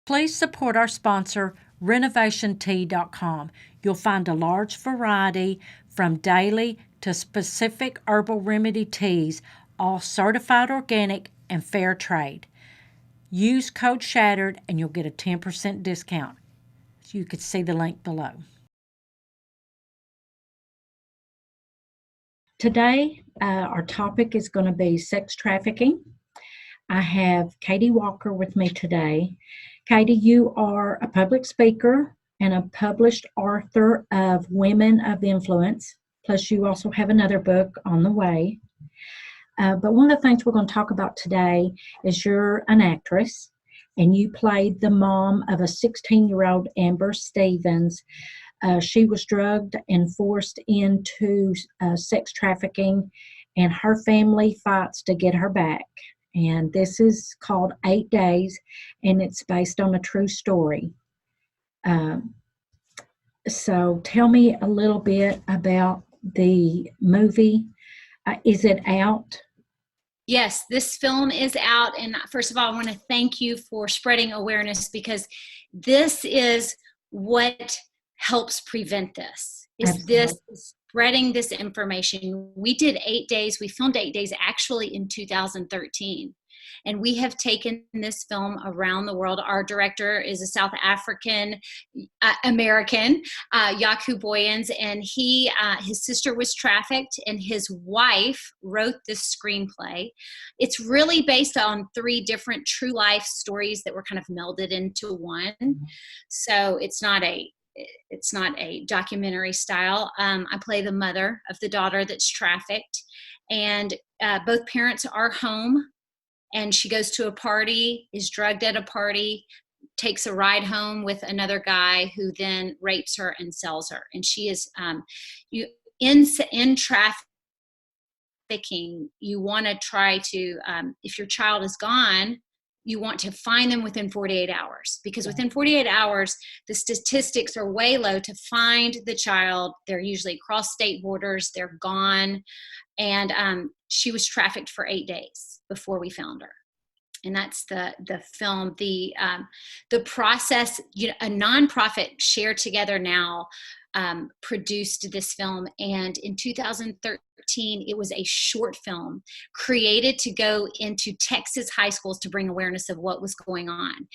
Please support our sponsor, renovationtea.com. You'll find a large variety from daily to specific herbal remedy teas, all certified organic and fair trade. Use code SHATTERED and you'll get a 10% discount. You can see the link below. Today, our topic is going to be sex trafficking. I have Katie Walker with me today. Katie, you are a public speaker and a published author of Women of Influence, plus you also have another book on the way. But one of the things we're going to talk about today is you're an actress, and you played the mom of a 16-year-old Amber Stevens. She was drugged and forced into sex trafficking, and her family fights to get her back. And this is called 8 Days, and it's based on a true story. So tell me a little bit about the movie. Is it out? Yes, this film is out. And first of all, I want to thank you for spreading awareness, because this is what helps prevent this. This is spreading this information. We did 8 days. We filmed 8 days actually in 2013. And we have taken this film around the world. Our director is a South African American, Yaku Boyens, and his sister was trafficked, and his wife wrote this screenplay. It's really based on 3 different true life stories that were kind of melded into one. So it's not a documentary style. I play the mother of the daughter that's trafficked, and both parents are home. And she goes to a party, is drugged at a party, takes a ride home with another guy who then rapes her and sells her. And she is in trafficking. You want to try to, if your child is gone, you want to find them within 48 hours, because within 48 hours, the statistics are way low to find the child. They're usually across state borders. They're gone. And she was trafficked for 8 days before we found her. And that's the film. The process, a nonprofit, Share Together Now, produced this film. And in 2013, it was a short film created to go into Texas high schools to bring awareness of what was going on.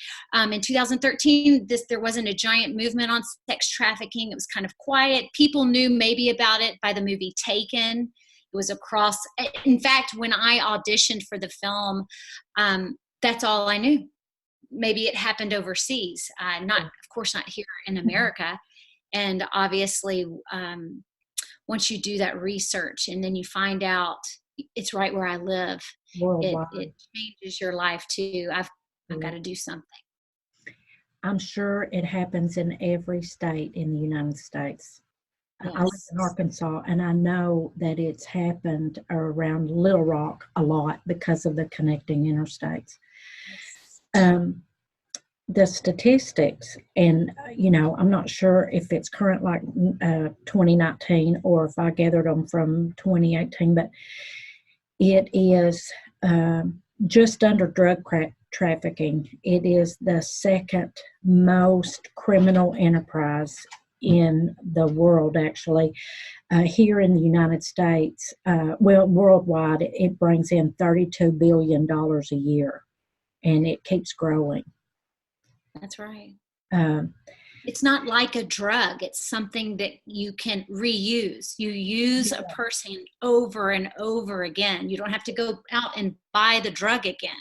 In 2013, there wasn't a giant movement on sex trafficking. It was kind of quiet. People knew maybe about it by the movie Taken. It was across. In fact, when I auditioned for the film, that's all I knew. Maybe it happened overseas, of course, not here in America. And obviously, once you do that research and then you find out it's right where I live, it changes your life too. I've got to do something. I'm sure it happens in every state in the United States. Yes. I live in Arkansas, and I know that it's happened around Little Rock a lot because of the connecting interstates. Yes. The statistics, and I'm not sure if it's current like 2019 or if I gathered them from 2018, but it is just under drug trafficking. It is the second most criminal enterprise in the world, actually. Here in the United States, worldwide, it brings in $32 billion a year, and it keeps growing. That's right. It's not like a drug. It's something that you can reuse. You use a person over and over again. You don't have to go out and buy the drug again.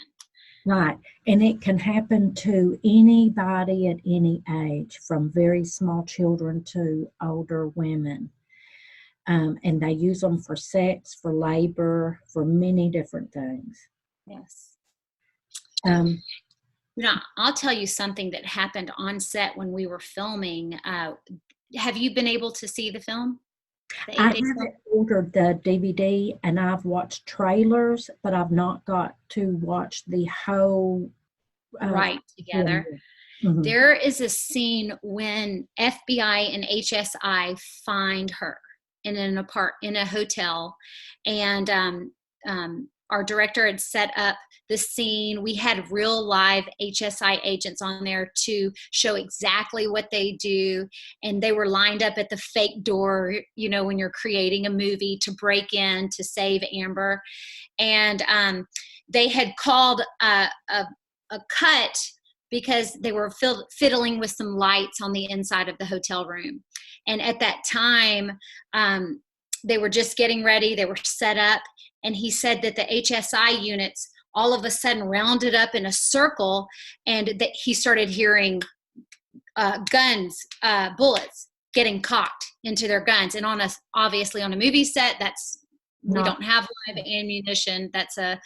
Right. And it can happen to anybody at any age, from very small children to older women. And they use them for sex, for labor, for many different things. Yes. I'll tell you something that happened on set when we were filming. Have you been able to see the film? I haven't ordered the DVD, and I've watched trailers, but I've not got to watch the whole right together. Mm-hmm. There is a scene when FBI and HSI find her in a hotel, and our director had set up the scene. We had real live HSI agents on there to show exactly what they do. And they were lined up at the fake door, you know, when you're creating a movie, to break in to save Amber. And they had called a cut because they were fiddling with some lights on the inside of the hotel room. And at that time, they were just getting ready. They were set up. And he said that the HSI units all of a sudden rounded up in a circle, and that he started hearing guns, bullets getting cocked into their guns. And obviously on a movie set, we don't have live ammunition. That's a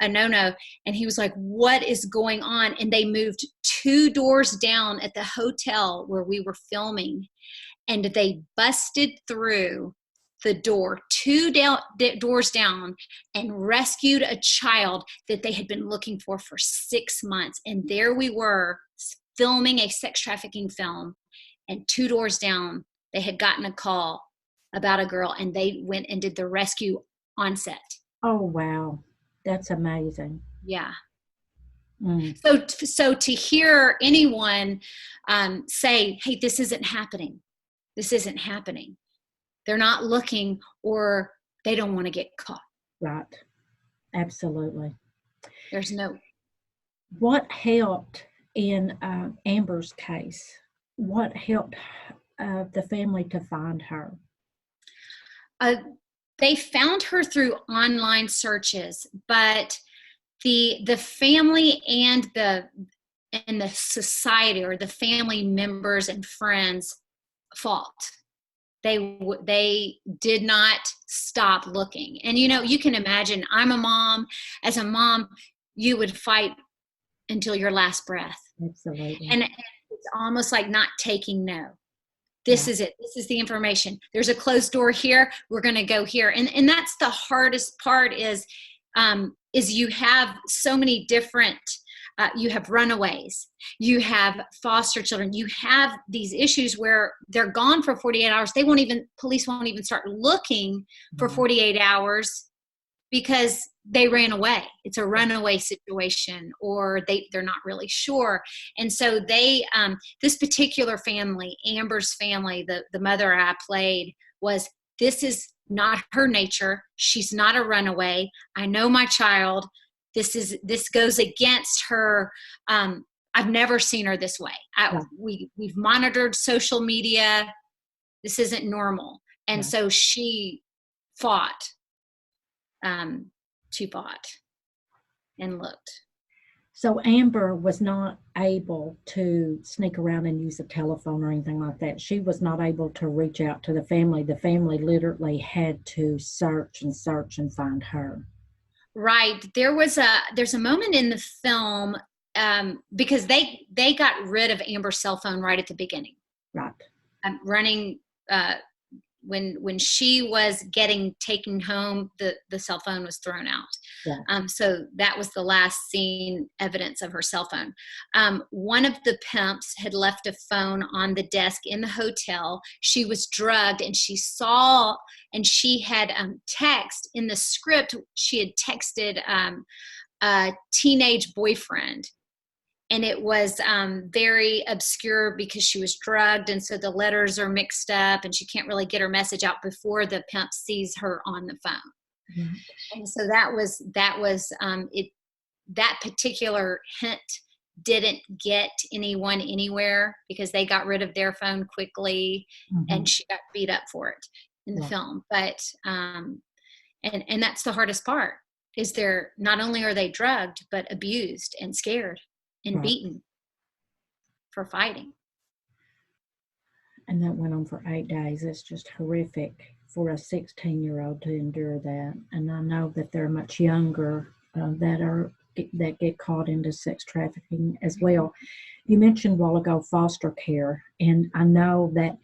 no-no. And he was like, what is going on? And they moved 2 doors down at the hotel where we were filming, and they busted through the door 2 doors down and rescued a child that they had been looking for 6 months. And there we were filming a sex trafficking film, and 2 doors down, they had gotten a call about a girl, and they went and did the rescue on set. Oh, wow. That's amazing. Yeah. Mm. So to hear anyone say, hey, this isn't happening. This isn't happening. They're not looking, or they don't want to get caught. Right. Absolutely. There's no. What helped in Amber's case? What helped the family to find her? They found her through online searches, but the family and the society, or the family members and friends, fought. They did not stop looking. And, you know, you can imagine, I'm a mom. As a mom, you would fight until your last breath. Absolutely. And it's almost like not taking no. This is it. This is the information. There's a closed door here. We're going to go here. And that's the hardest part is you have so many different, you have runaways, you have foster children, you have these issues where they're gone for 48 hours. Police won't even start looking for 48 hours because they ran away. It's a runaway situation, or they're not really sure. And so this particular family, Amber's family, the mother I played, this is not her nature. She's not a runaway. I know my child. This goes against her. I've never seen her this way. We've monitored social media. This isn't normal. And so she fought. She fought and looked. So Amber was not able to sneak around and use a telephone or anything like that. She was not able to reach out to the family. The family literally had to search and find her. Right. There's a moment in the film because they got rid of Amber's cell phone right at the beginning. Right. Running when she was getting taken home, the cell phone was thrown out. Yeah. So that was the last seen evidence of her cell phone. One of the pimps had left a phone on the desk in the hotel. She was drugged, and she saw, and she had text in the script. She had texted a teenage boyfriend. And it was very obscure because she was drugged. And so the letters are mixed up, and she can't really get her message out before the pimp sees her on the phone. Mm-hmm. And so that was it. That particular hint didn't get anyone anywhere because they got rid of their phone quickly, and she got beat up for it in the film. But and that's the hardest part, is not only are they drugged, but abused and scared and beaten for fighting. And that went on for 8 days. It's just horrific for a 16-year-old to endure that. And I know that they're much younger that get caught into sex trafficking as well. You mentioned a while ago foster care, and I know that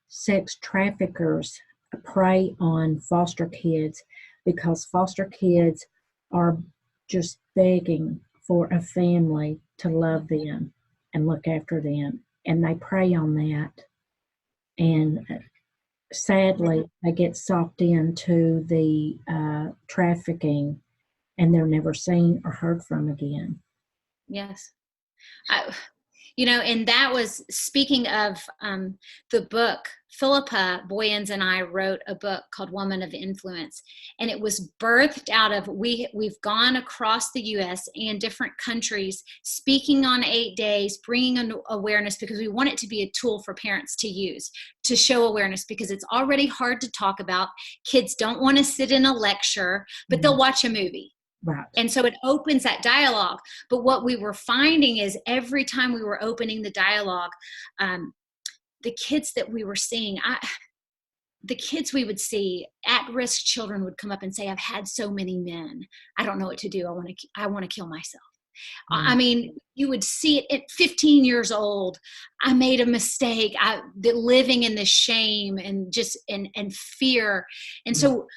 sex traffickers prey on foster kids because foster kids are just begging for a family to love them and look after them, and they prey on that. And sadly, they get sucked into the trafficking, and they're never seen or heard from again. Yes. And that was, speaking of the book, Philippa Boyens and I wrote a book called Woman of Influence, and it was birthed out of, we've gone across the U.S. and different countries speaking on 8 days, bringing an awareness, because we want it to be a tool for parents to use to show awareness, because it's already hard to talk about. Kids don't want to sit in a lecture, but they'll watch a movie. Right. And so it opens that dialogue. But what we were finding is every time we were opening the dialogue, the kids that we were seeing, the kids we would see, at-risk children would come up and say, I've had so many men. I don't know what to do. I want to kill myself. I mean, you would see it at 15 years old. I made a mistake. Living in this shame and just and fear. And so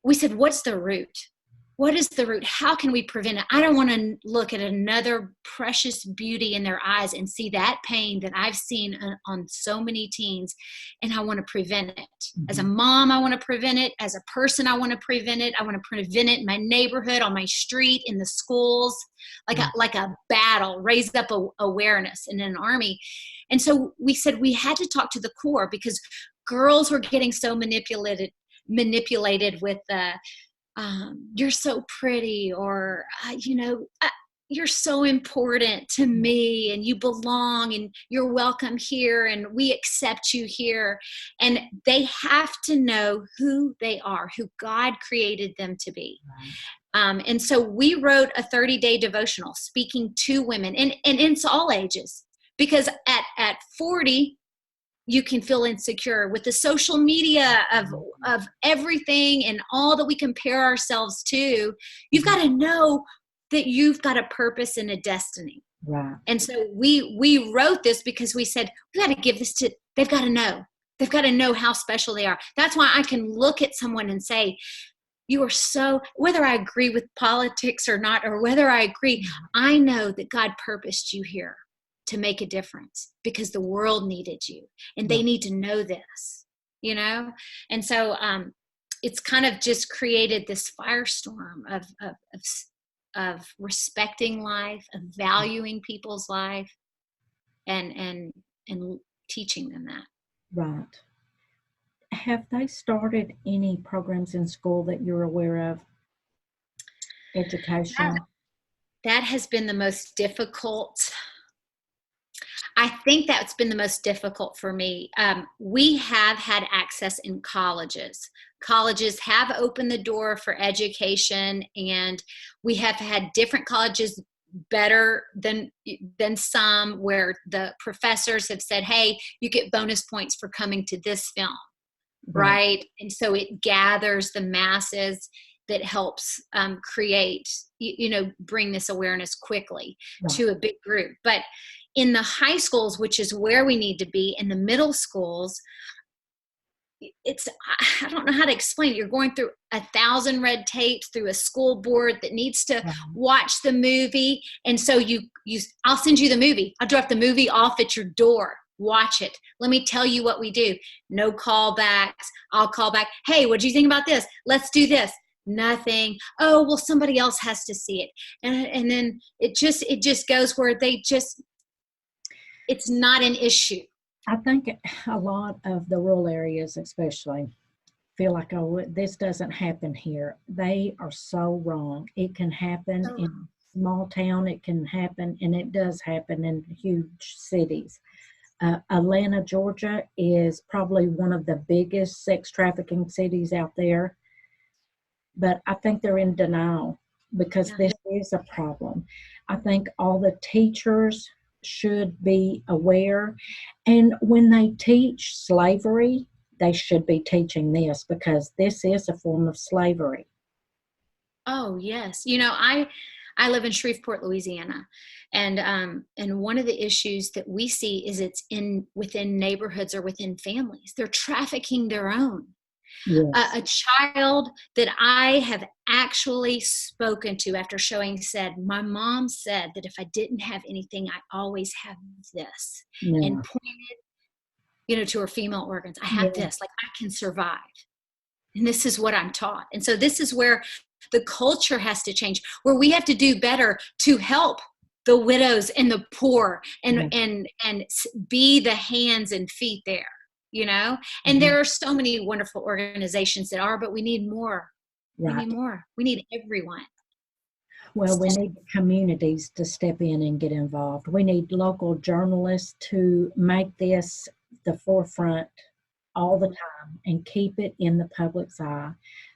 we said, what's the root? What is the root? How can we prevent it? I don't want to look at another precious beauty in their eyes and see that pain that I've seen on so many teens, and I want to prevent it. As a mom, I want to prevent it. As a person, I want to prevent it. I want to prevent it in my neighborhood, on my street, in the schools, like a battle, raise up awareness in an army. And so we said we had to talk to the core, because girls were getting so manipulated with you're so pretty, or you're so important to me, and you belong, and you're welcome here, and we accept you here. And they have to know who they are, who God created them to be. And so we wrote a 30-day devotional speaking to women, and it's all ages, because at 40, you can feel insecure with the social media of everything and all that we compare ourselves to. You've got to know that you've got a purpose and a destiny. Right. And so we wrote this because we said, we got to give this to, they've got to know. They've got to know how special they are. That's why I can look at someone and say, you are so, whether I agree with politics or not, or whether I agree, I know that God purposed you here to make a difference, because the world needed you, and they need to know this, And so it's kind of just created this firestorm of respecting life, of valuing people's life, and teaching them that. Right. Have they started any programs in school that you're aware of? Educational? That has been the most difficult. I think that's been the most difficult for me. We have had access in colleges. Colleges have opened the door for education, and we have had different colleges better than some, where the professors have said, hey, you get bonus points for coming to this film, right? And so it gathers the masses that helps create, bring this awareness quickly to a big group. But in the high schools, which is where we need to be, in the middle schools, I don't know how to explain it. You're going through 1,000 red tapes through a school board that needs to watch the movie. And so I'll send you the movie. I'll drop the movie off at your door. Watch it. Let me tell you what we do. No callbacks. I'll call back. Hey, what do you think about this? Let's do this. Nothing. Oh, well, somebody else has to see it. And then it just goes where it's not an issue. I think a lot of the rural areas especially feel like, oh, this doesn't happen here. They are so wrong. It can happen in a small town. It can happen, and it does happen in huge cities. Atlanta, Georgia is probably one of the biggest sex trafficking cities out there. But I think they're in denial, because this is a problem. I think all the teachers should be aware. And when they teach slavery, they should be teaching this, because this is a form of slavery. Oh, yes. I live in Shreveport, Louisiana. And one of the issues that we see is it's within neighborhoods or within families. They're trafficking their own. Yes. A child that I have actually spoken to after showing said, my mom said that if I didn't have anything, I always have this, and pointed, to her female organs. I have this, like I can survive. And this is what I'm taught. And so this is where The culture has to change, where we have to do better to help the widows and the poor, and be the hands and feet there, you know. And there are so many wonderful organizations that are, but we need more. Right. We need more. We need everyone. Well, we need communities to step in and get involved. We need local journalists to make this the forefront all the time and keep it in the public's eye,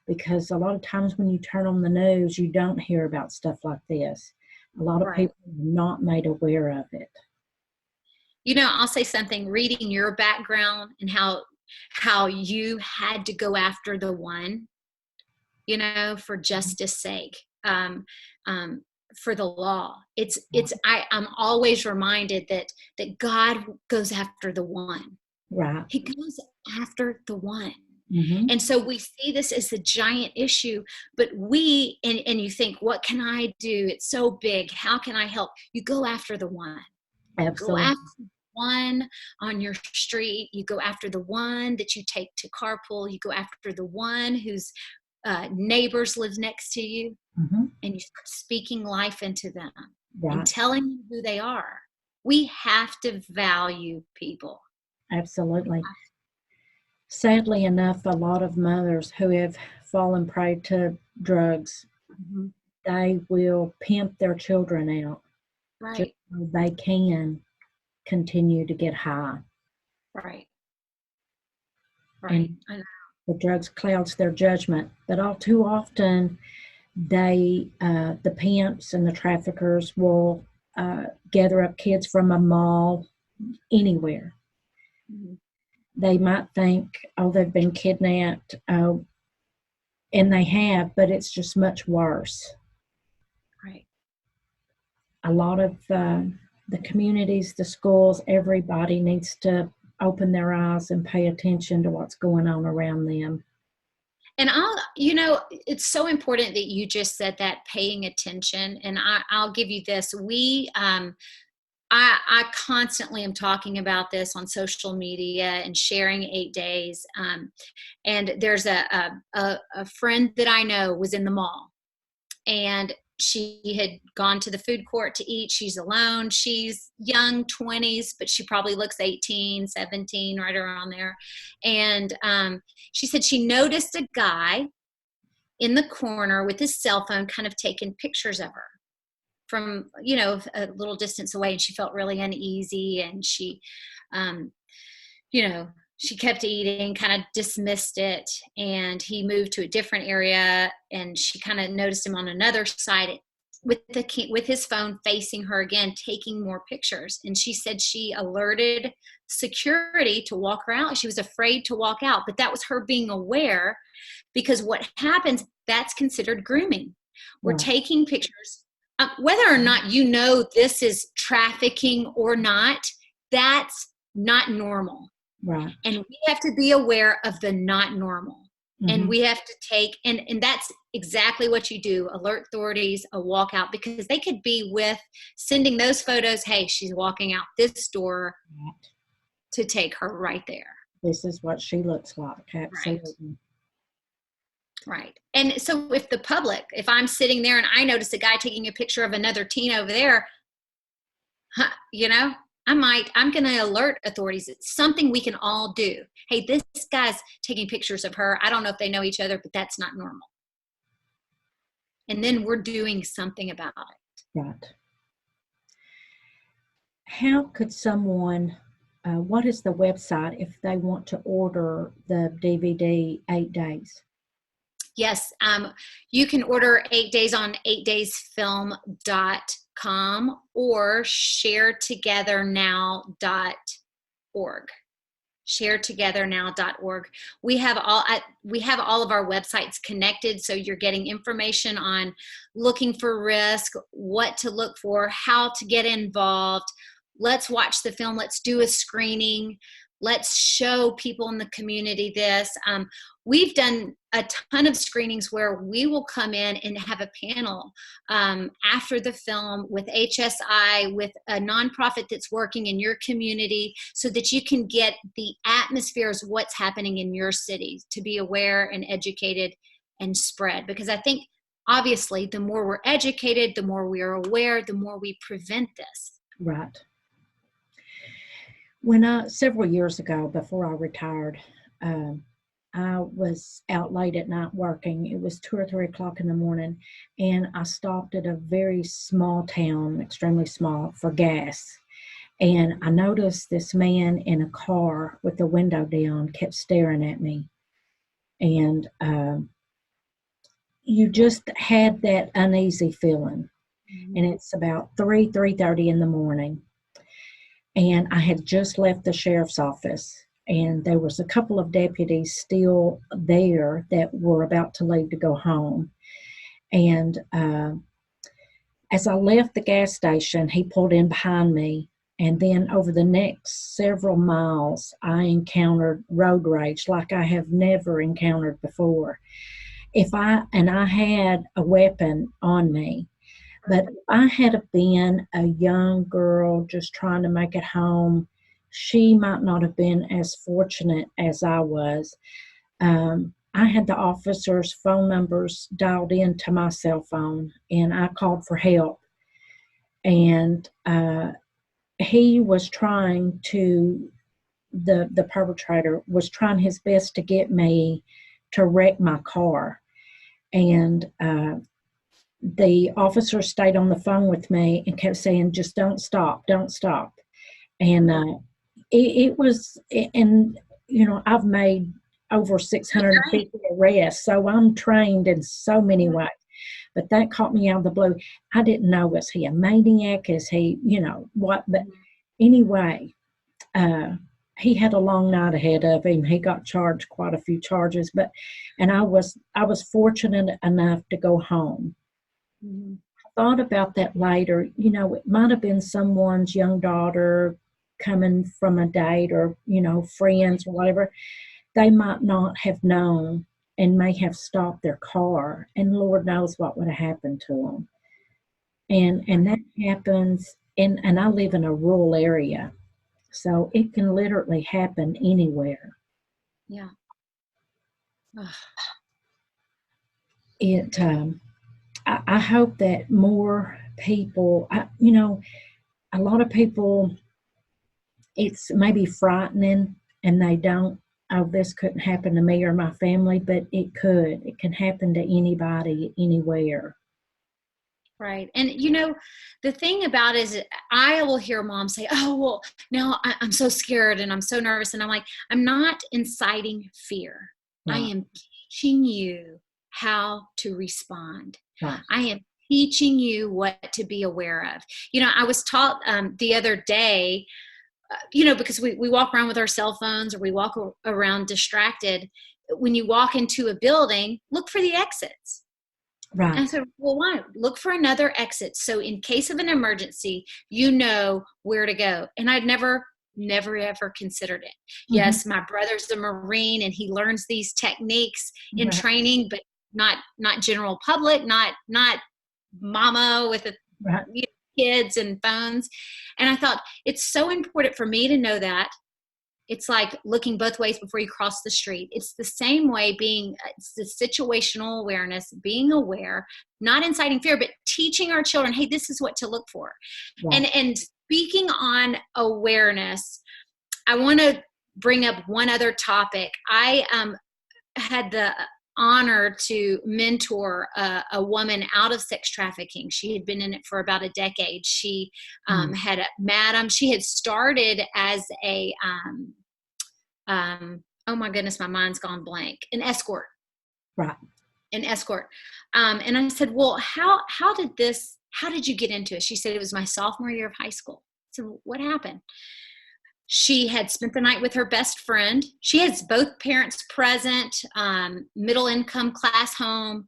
because a lot of times when you turn on the news, you don't hear about stuff like this. A lot of people are not made aware of it. You know, I'll say something, reading your background and how you had to go after the one, you know, for justice sake, for the law. I'm always reminded that God goes after the one. Right. He goes after the one. And so we see this as a giant issue, but and you think, what can I do? It's so big. How can I help? You go after the one. Absolutely. You go after the one on your street. You go after the one that you take to carpool. You go after the one whose neighbors live next to you, and you start speaking life into them and telling them who they are. We have to value people. Absolutely. Sadly enough, a lot of mothers who have fallen prey to drugs, they will pimp their children out just so they can continue to get high. Right. And I know the drugs clouds their judgment, but all too often the pimps and the traffickers will gather up kids from a mall, anywhere. They might think, oh, they've been kidnapped, and they have, but it's just much worse. Right. A lot of the communities, the schools, everybody needs to open their eyes and pay attention to what's going on around them. And it's so important that you just said that, paying attention. And I'll give you this. I constantly am talking about this on social media and sharing 8 days. And there's a friend that I know was in the mall, and she had gone to the food court to eat. She's alone. She's young 20s, but she probably looks 18, 17, right around there. And she said she noticed a guy in the corner with his cell phone kind of taking pictures of her from, a little distance away. And she felt really uneasy, and she, she kept eating, kind of dismissed it. And he moved to a different area, and she kind of noticed him on another side with his phone facing her again, taking more pictures. And she said she alerted security to walk her out. She was afraid to walk out, but that was her being aware, because what happens, that's considered grooming. We're taking pictures. Whether or not this is trafficking or not, that's not normal. Right. And we have to be aware of the not normal. And we have to take, and that's exactly what you do, alert authorities, a walkout, because they could be with sending those photos, hey, she's walking out this door, to take her right there. This is what she looks like. Absolutely. Right. And so if I'm sitting there and I notice a guy taking a picture of another teen over there, I'm going to alert authorities. It's something we can all do. Hey, this guy's taking pictures of her. I don't know if they know each other, but that's not normal. And then we're doing something about it. Right. How could someone, what is the website if they want to order the DVD 8 Days? Yes, you can order 8 Days on 8daysfilm.com or sharetogethernow.org. sharetogethernow.org. We have all of our websites connected, so you're getting information on looking for risk, what to look for, how to get involved. Let's watch the film. Let's do a screening. Let's show people in the community this. We've done a ton of screenings where we will come in and have a panel after the film with HSI, with a nonprofit that's working in your community, so that you can get the atmosphere of what's happening in your city, to be aware and educated and spread. Because I think obviously, the more we're educated, the more we are aware, the more we prevent this. Right. When several years ago, before I retired, um, I was out late at night working. It was 2 or 3 o'clock in the morning, and I stopped at a very small town, extremely small, for gas. And I noticed this man in a car with the window down kept staring at me. And you just had that uneasy feeling. And it's about 3:30 in the morning. And I had just left the sheriff's office, and there was a couple of deputies still there that were about to leave to go home. And as I left the gas station, he pulled in behind me. And then over the next several miles, I encountered road rage like I have never encountered before. I had a weapon on me, but if I had been a young girl just trying to make it home, she might not have been as fortunate as I was. I had the officers' phone numbers dialed into my cell phone, and I called for help. And he was trying to, the perpetrator was trying his best to get me to wreck my car. And the officer stayed on the phone with me and kept saying, just don't stop, don't stop. And it was, and I've made over 650 arrests, so I'm trained in so many ways. But that caught me out of the blue. I didn't know, was he a maniac? Is he, what? But anyway, he had a long night ahead of him. He got charged quite a few charges, and I was fortunate enough to go home. Mm-hmm. I thought about that later. It might have been someone's young daughter coming from a date, or friends or whatever. They might not have known and may have stopped their car, and Lord knows what would have happened to them. And that happens, and I live in a rural area, so it can literally happen anywhere. Yeah. I hope that more people, a lot of people, it's maybe frightening, and they don't, oh, this couldn't happen to me or my family, but it could. It can happen to anybody, anywhere. Right. And, the thing about it is I will hear mom say, oh, well, no, I'm so scared and I'm so nervous. And I'm like, I'm not inciting fear. Right. I am teaching you how to respond. Right. I am teaching you what to be aware of. I was taught the other day, because we walk around with our cell phones, or we walk around distracted. When you walk into a building, look for the exits. Right. And so, well, why? Look for another exit. So in case of an emergency, you know where to go. And I'd never ever considered it. Mm-hmm. Yes, my brother's a Marine, and he learns these techniques in training, but not general public, not mama with kids and phones. And I thought, it's so important for me to know that. It's like looking both ways before you cross the street. It's the same way it's the situational awareness, being aware, not inciting fear, but teaching our children, hey, this is what to look for. Right. And speaking on awareness, I want to bring up one other topic. I had the honor to mentor a woman out of sex trafficking. She had been in it for about a decade. She she had started as a oh my goodness, my mind's gone blank, an escort. Right. An escort. And I said, well, how did you get into it? She said, it was my sophomore year of high school. So what happened? She had spent the night with her best friend. She has both parents present, middle income class home,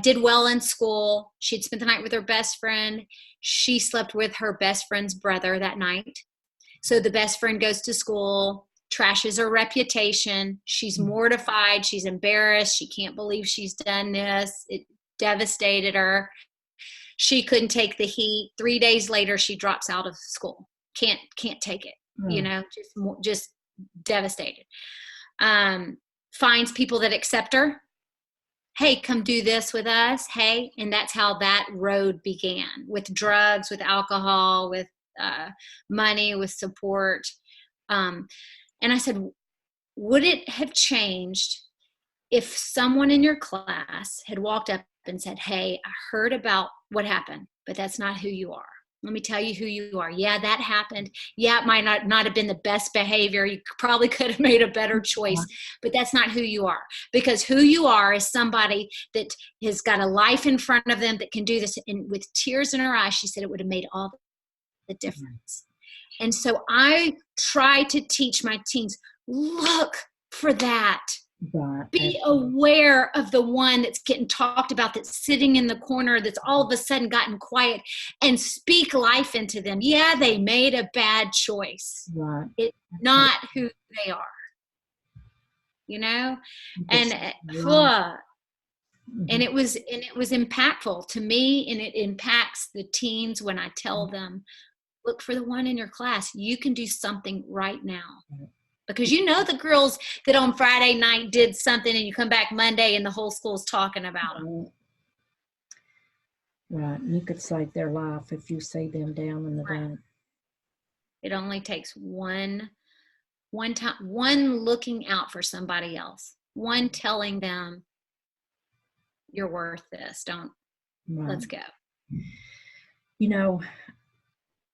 did well in school. She'd spent the night with her best friend. She slept with her best friend's brother that night. So the best friend goes to school, trashes her reputation. She's mortified. She's embarrassed. She can't believe she's done this. It devastated her. She couldn't take the heat. 3 days later, she drops out of school. Can't take it. Just devastated. Finds people that accept her, hey, come do this with us. Hey. And that's how that road began, with drugs, with alcohol, with money, with support. And I said, would it have changed if someone in your class had walked up and said, hey, I heard about what happened, but that's not who you are. Let me tell you who you are. Yeah, that happened. Yeah, it might not have been the best behavior. You probably could have made a better choice, but that's not who you are. Because who you are is somebody that has got a life in front of them that can do this. And with tears in her eyes, she said it would have made all the difference. And so I try to teach my teens, look for that. Right. Be aware of the one that's getting talked about, that's sitting in the corner, that's all of a sudden gotten quiet, and speak life into them. Yeah, they made a bad choice. Right. It's not who they are, you know? And it was impactful to me, and it impacts the teens when I tell them, look for the one in your class. You can do something right now. Because you know the girls that on Friday night did something, and you come back Monday and the whole school's talking about them. Right. You could save their life if you see them down in the dump. It only takes one time, one looking out for somebody else, one telling them, you're worth this. Let's go. You know,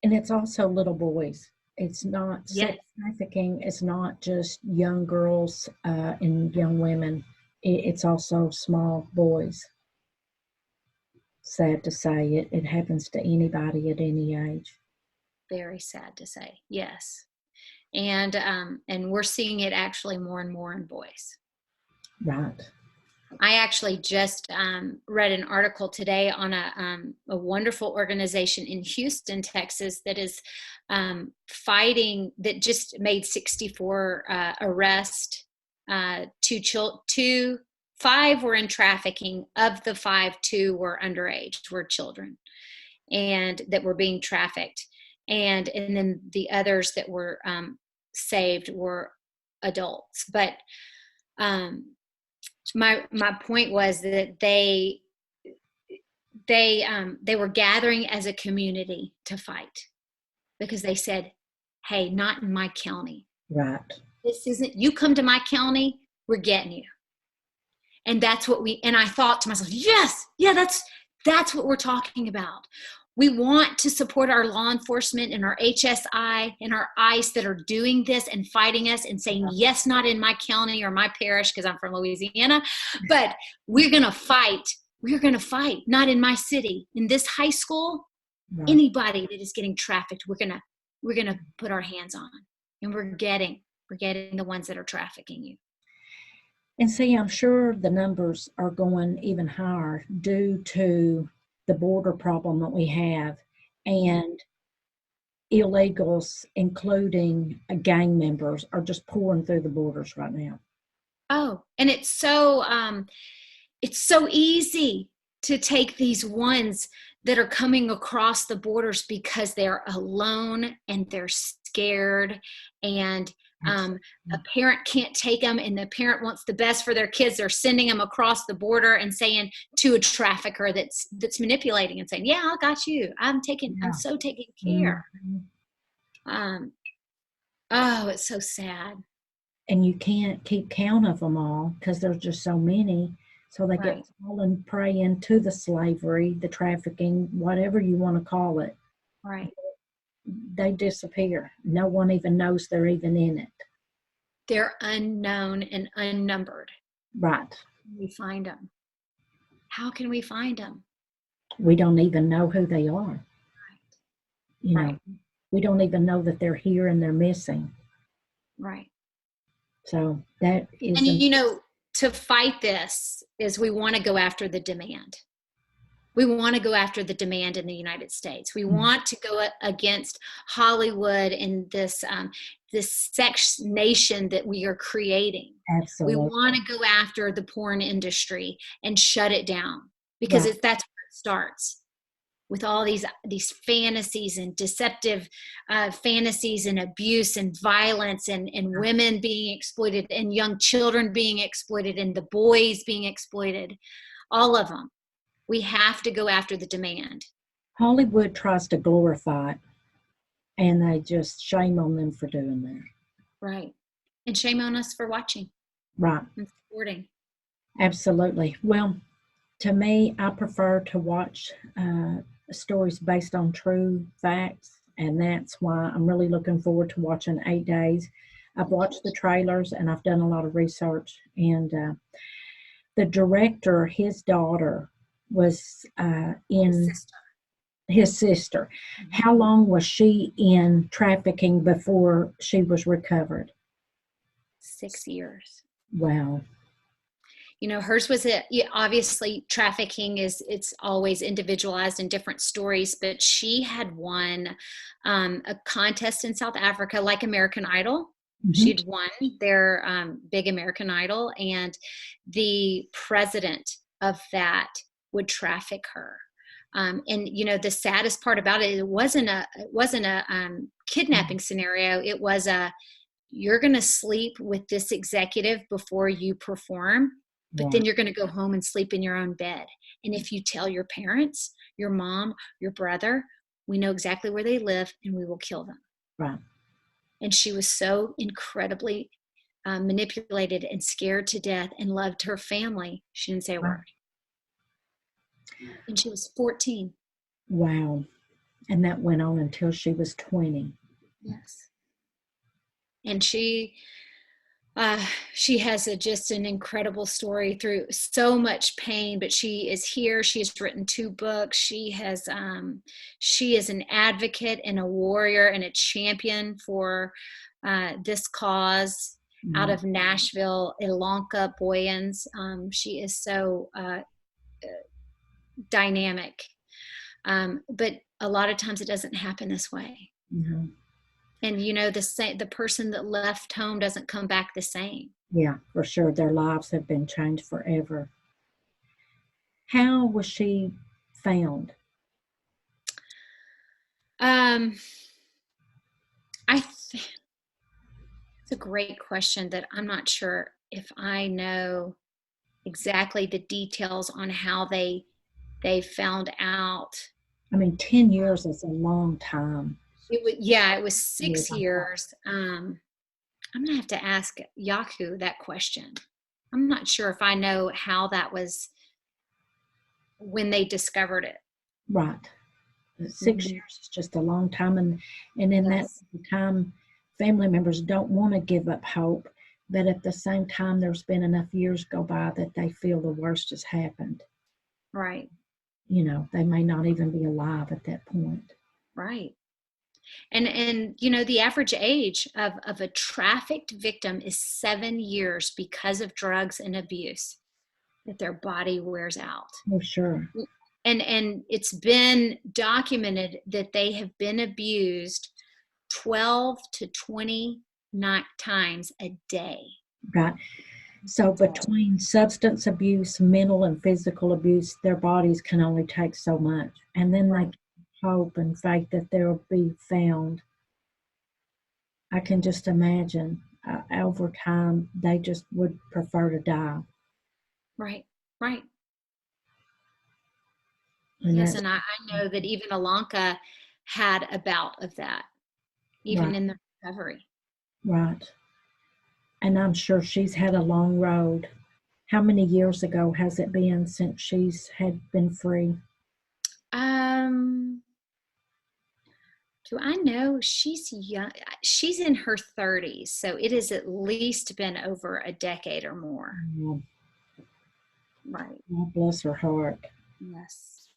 and it's also little boys. It's not sex trafficking. It's not just young girls and young women. It's also small boys. Sad to say, it happens to anybody at any age. Very sad to say, yes. And we're seeing it actually more and more in boys. Right. I actually just read an article today on a wonderful organization in Houston, Texas, that is fighting, that just made 64 arrests. 5 were in trafficking. Of the 5, 2 were underage, were children, and that were being trafficked. And then the others that were saved were adults. But my point was that they were gathering as a community to fight, because they said, hey, not in my county. Right. This isn't, you come to my county, we're getting you. And that's what and I thought to myself, yes, yeah, that's what we're talking about. We want to support our law enforcement and our HSI and our ICE that are doing this and fighting us and saying, yes, not in my county or my parish, because I'm from Louisiana, but we're going to fight. We're going to fight, not in my city. In this high school, anybody that is getting trafficked, we're going to put our hands on, and we're getting the ones that are trafficking you. And see, I'm sure the numbers are going even higher due to the border problem that we have, and illegals, including gang members, are just pouring through the borders right now. Oh, and it's so easy to take these ones that are coming across the borders because they're alone and they're scared, and a parent can't take them, and the parent wants the best for their kids. They're sending them across the border and saying to a trafficker that's manipulating and saying, yeah, I got you. I'm so taking care. Oh, it's so sad. And you can't keep count of them all because there's just so many. So they get fallen prey into the slavery, the trafficking, whatever you want to call it. Right. They disappear. No one even knows they're even in it. They're unknown and unnumbered. Right. We find them. How can we find them? We don't even know who they are. Right. You know, we don't even know that they're here and they're missing. Right. So that is. And you know, to fight this is we want to go after the demand. We want to go after the demand in the United States. We want to go against Hollywood and this sex nation that we are creating. Absolutely. We want to go after the porn industry and shut it down, because that's where it starts. with all these fantasies and deceptive fantasies and abuse and violence and women being exploited and young children being exploited and the boys being exploited, all of them. We have to go after the demand. Hollywood tries to glorify it, and they just shame on them for doing that. Right. And shame on us for watching. Right. And supporting. Absolutely. Well, to me, I prefer to watch stories based on true facts, and that's why I'm really looking forward to watching 8 Days. I've watched the trailers, and I've done a lot of research, and the director, his daughter, was in his sister. How long was she in trafficking before she was recovered? 6 years. Wow. You know, hers was obviously trafficking it's always individualized in different stories, but she had won a contest in South Africa, like American Idol. Mm-hmm. She'd won their big American Idol, and the president of that would traffic her. And you know, the saddest part about it wasn't a kidnapping scenario. It was you're going to sleep with this executive before you perform. But then you're going to go home and sleep in your own bed. And if you tell your parents, your mom, your brother, we know exactly where they live and we will kill them. Right. And she was so incredibly manipulated and scared to death and loved her family. She didn't say a word. And she was 14. Wow. And that went on until she was 20. Yes. And she has just an incredible story through so much pain, but she is here. She has written 2 books. She is an advocate and a warrior and a champion for this cause out of Nashville, Ilanka Boyens. She is so dynamic. But a lot of times it doesn't happen this way. Mm-hmm. And you know, the person that left home doesn't come back the same. Yeah, for sure. Their lives have been changed forever. How was she found? It's a great question that I'm not sure if I know exactly the details on how they found out. I mean, 10 years is a long time. It was 6 years. I'm gonna have to ask Yaku that question. I'm not sure if I know how that was when they discovered it. Right. 6 years is just a long time, and in that time, family members don't want to give up hope, but at the same time, there's been enough years go by that they feel the worst has happened. Right. You know, they may not even be alive at that point. Right. And you know, the average age of a trafficked victim is 7 years because of drugs and abuse, that their body wears out. Oh, sure. And it's been documented that they have been abused 12 to 20 times a day. Right. So between substance abuse, mental and physical abuse, their bodies can only take so much. And then they hope and faith that they'll be found. I can just imagine over time they just would prefer to die. Right. And yes, and I know that even Ilanka had a bout of that, even in the recovery. Right. And I'm sure she's had a long road. How many years ago has it been since she's had been free? Do I know? She's young. She's in her 30s, so it has at least been over a decade or more. Oh. Right. God bless her heart. Yes.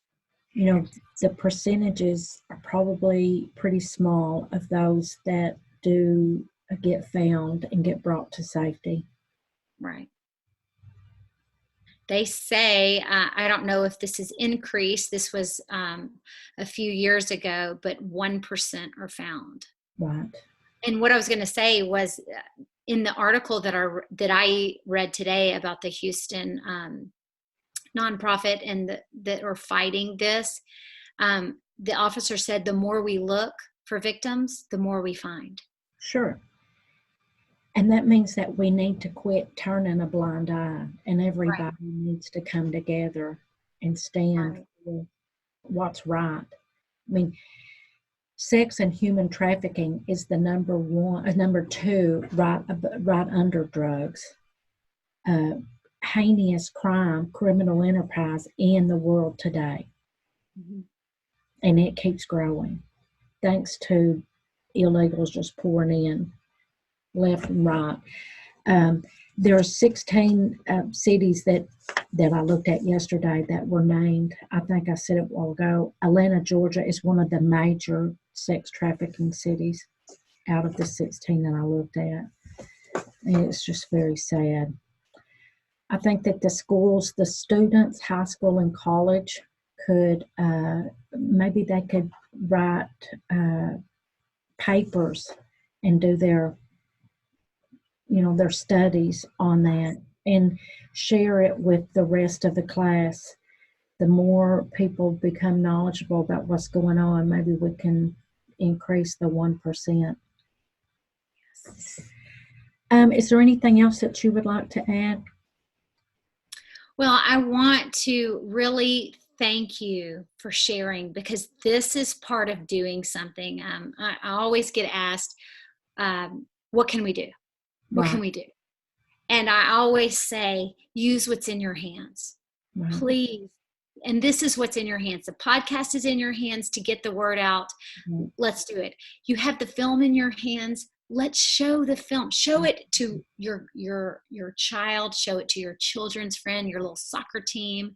You know, the percentages are probably pretty small of those that do get found and get brought to safety. Right. They say, I don't know if this has increased. This was a few years ago, but 1% are found. Right. And what I was going to say was in the article that I read today about the Houston nonprofit and that are fighting this, The officer said the more we look for victims, the more we find. Sure. And that means that we need to quit turning a blind eye, and everybody needs to come together and stand for what's right. I mean, sex and human trafficking is the number two, right under drugs. Heinous crime, criminal enterprise in the world today. Mm-hmm. And it keeps growing thanks to illegals just pouring in left and right. There are 16 cities that I looked at yesterday that were named. I think I said it a while ago. Atlanta, Georgia is one of the major sex trafficking cities out of the 16 that I looked at. And it's just very sad. I think that the schools, the students, high school and college, could maybe they could write papers and do their studies on that and share it with the rest of the class. The more people become knowledgeable about what's going on, maybe we can increase the 1%. Is there anything else that you would like to add? Well, I want to really thank you for sharing, because this is part of doing something. I always get asked, what can we do? What can we do? And I always say, use what's in your hands. Please. And this is what's in your hands. The podcast is in your hands to get the word out. Let's do it. You have the film in your hands. Let's show the film. Show it to your child. Show it to your children's friend, your little soccer team.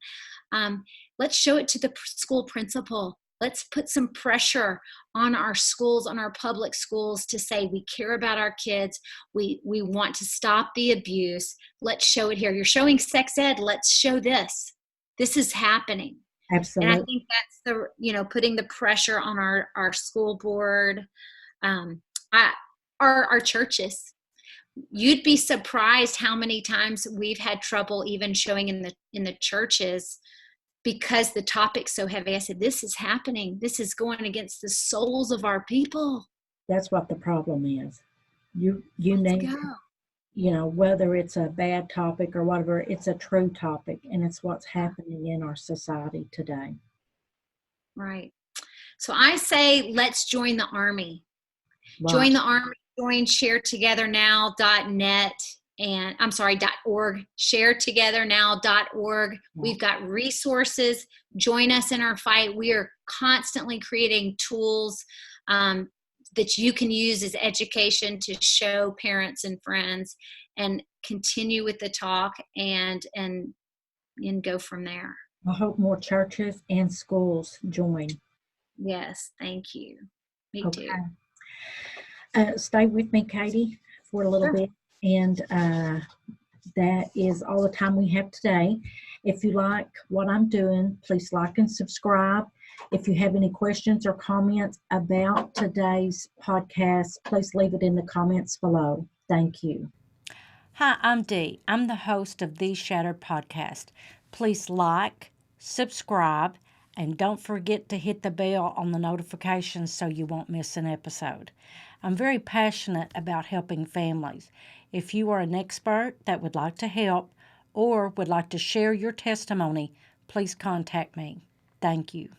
Let's show it to the school principal. Let's put some pressure on our schools, on our public schools, to say we care about our kids. We want to stop the abuse. Let's show it here. You're showing sex ed. Let's show this. This is happening. Absolutely. And I think that's putting the pressure on our school board, our churches. You'd be surprised how many times we've had trouble even showing in the churches, because the topic's so heavy. I said, this is happening. This is going against the souls of our people. That's what the problem is. You need, whether it's a bad topic or whatever, it's a true topic, and it's what's happening in our society today. Right. So I say, let's join the Army. Right. Join the Army. Join ShareTogetherNow.net. And I'm sorry, .org, ShareTogetherNow.org. We've got resources. Join us in our fight. We are constantly creating tools that you can use as education to show parents and friends, and continue with the talk and go from there. I hope more churches and schools join. Yes, thank you. Me too. Stay with me, Katie, for a little bit. And that is all the time we have today. If you like what I'm doing, please like and subscribe. If you have any questions or comments about today's podcast, please leave it in the comments below. Thank you. Hi, I'm Dee. I'm the host of The Shattered Podcast. Please like, subscribe, and don't forget to hit the bell on the notifications so you won't miss an episode. I'm very passionate about helping families. If you are an expert that would like to help or would like to share your testimony, please contact me. Thank you.